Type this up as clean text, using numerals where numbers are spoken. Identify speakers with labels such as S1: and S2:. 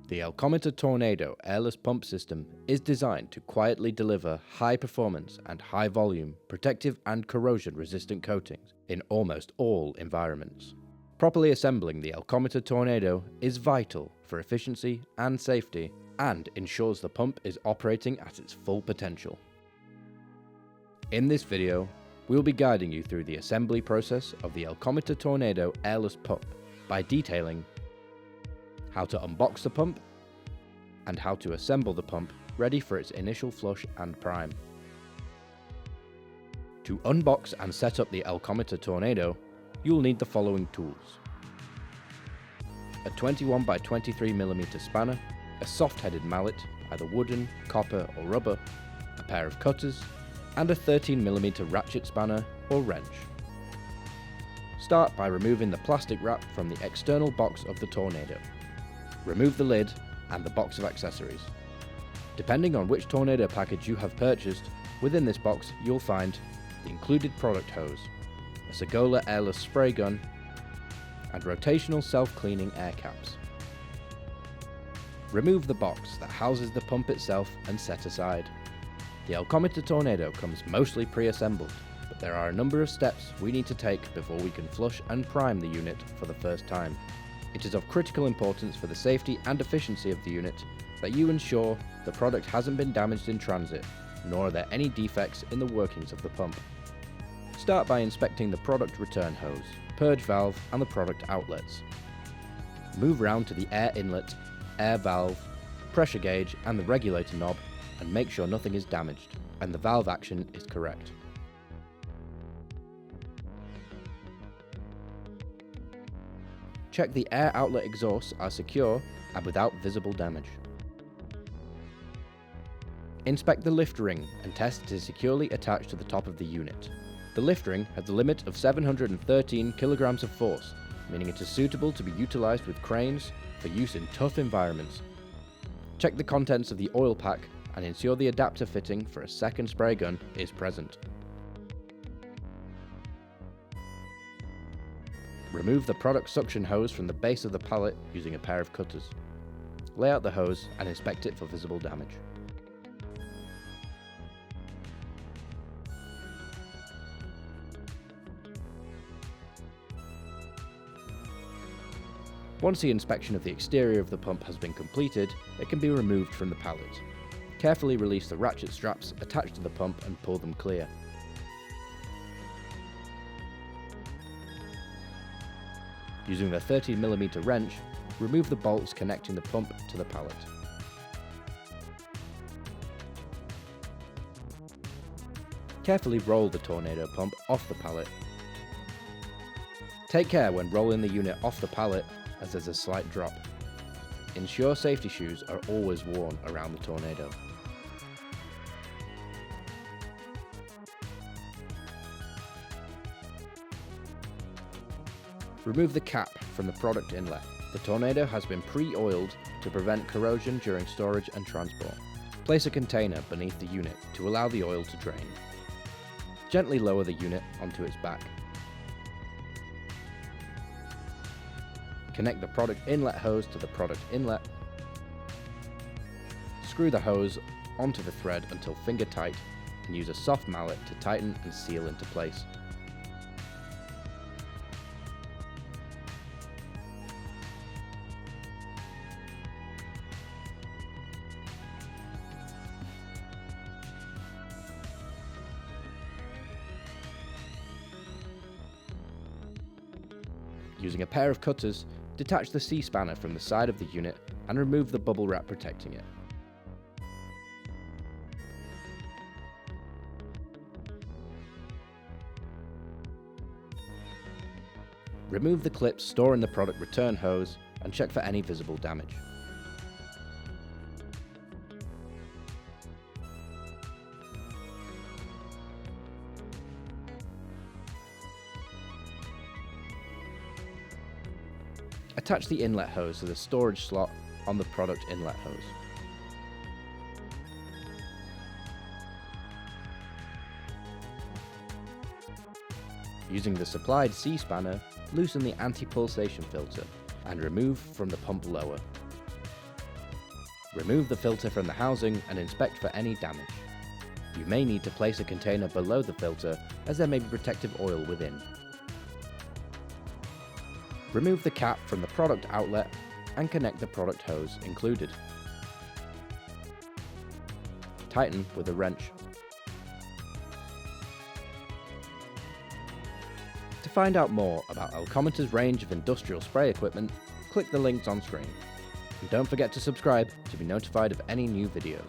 S1: The Elcometer Tornado Airless Pump system is designed to quietly deliver high performance and high volume protective and corrosion resistant coatings in almost all environments. Properly assembling the Elcometer Tornado is vital for efficiency and safety and ensures the pump is operating at its full potential. In this video, we'll be guiding you through the assembly process of the Elcometer Tornado Airless Pump by detailing how to unbox the pump, and how to assemble the pump ready for its initial flush and prime. To unbox and set up the Elcometer Tornado, you'll need the following tools: a 21 by 23mm spanner, a soft-headed mallet, either wooden, copper or rubber, a pair of cutters, and a 13mm ratchet spanner or wrench. Start by removing the plastic wrap from the external box of the Tornado. Remove the lid and the box of accessories. Depending on which Tornado package you have purchased, within this box you'll find the included product hose, a Segola airless spray gun, and rotational self-cleaning air caps. Remove the box that houses the pump itself and set aside. The Elcometer Tornado comes mostly pre-assembled, but there are a number of steps we need to take before we can flush and prime the unit for the first time. It is of critical importance for the safety and efficiency of the unit that you ensure the product hasn't been damaged in transit, nor are there any defects in the workings of the pump. Start by inspecting the product return hose, purge valve and the product outlets. Move round to the air inlet, air valve, pressure gauge and the regulator knob and make sure nothing is damaged and the valve action is correct. Check the air outlet exhausts are secure and without visible damage. Inspect the lift ring and test it is securely attached to the top of the unit. The lift ring has a limit of 713 kilograms of force, meaning it is suitable to be utilized with cranes for use in tough environments. Check the contents of the oil pack and ensure the adapter fitting for a second spray gun is present. Remove the product suction hose from the base of the pallet using a pair of cutters. Lay out the hose and inspect it for visible damage. Once the inspection of the exterior of the pump has been completed, it can be removed from the pallet. Carefully release the ratchet straps attached to the pump and pull them clear. Using the 13mm wrench, remove the bolts connecting the pump to the pallet. Carefully roll the Tornado pump off the pallet. Take care when rolling the unit off the pallet as there's a slight drop. Ensure safety shoes are always worn around the Tornado. Remove the cap from the product inlet. The Tornado has been pre-oiled to prevent corrosion during storage and transport. Place a container beneath the unit to allow the oil to drain. Gently lower the unit onto its back. Connect the product inlet hose to the product inlet. Screw the hose onto the thread until finger tight and use a soft mallet to tighten and seal into place. Using a pair of cutters, detach the C-spanner from the side of the unit and remove the bubble wrap protecting it. Remove the clips storing the product return hose and check for any visible damage. Attach the inlet hose to the storage slot on the product inlet hose. Using the supplied C-spanner, loosen the anti-pulsation filter and remove from the pump lower. Remove the filter from the housing and inspect for any damage. You may need to place a container below the filter as there may be protective oil within. Remove the cap from the product outlet and connect the product hose included. Tighten with a wrench. To find out more about Elcometer's range of industrial spray equipment, click the links on screen. And don't forget to subscribe to be notified of any new videos.